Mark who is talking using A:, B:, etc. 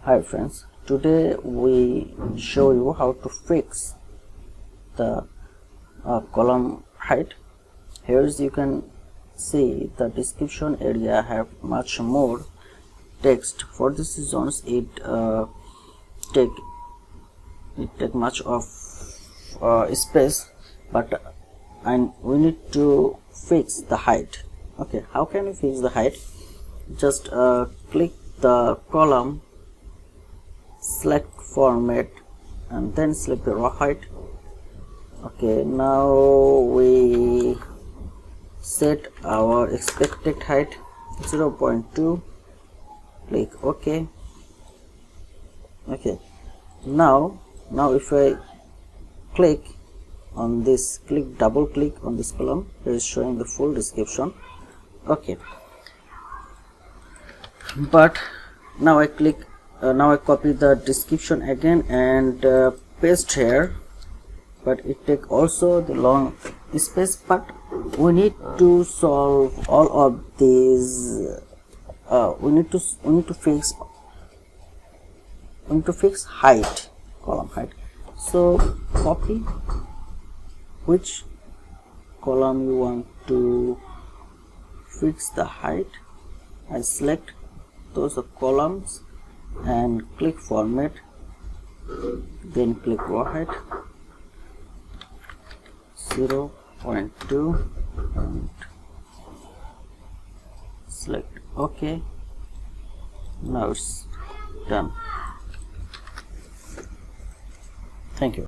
A: Hi friends, today we show you how to fix the column height. Here you can see the description area have much more text. For this reasons it take much of space, but and we need to fix the height. Okay, how can we fix the height? Just click the column, select format, and then select the raw height. Okay, now we set our expected height 0.2. click OK. Okay, now if I click on this, double click on this column, it is showing the full description. Okay, but now I click now I copy the description again and paste here, but it take also the long space. But we need to solve all of these. We need to fix height, column height. So copy which column you want to fix the height. I select those columns and click format, then click raw height 0.2 and select OK. Now it's done. Thank you.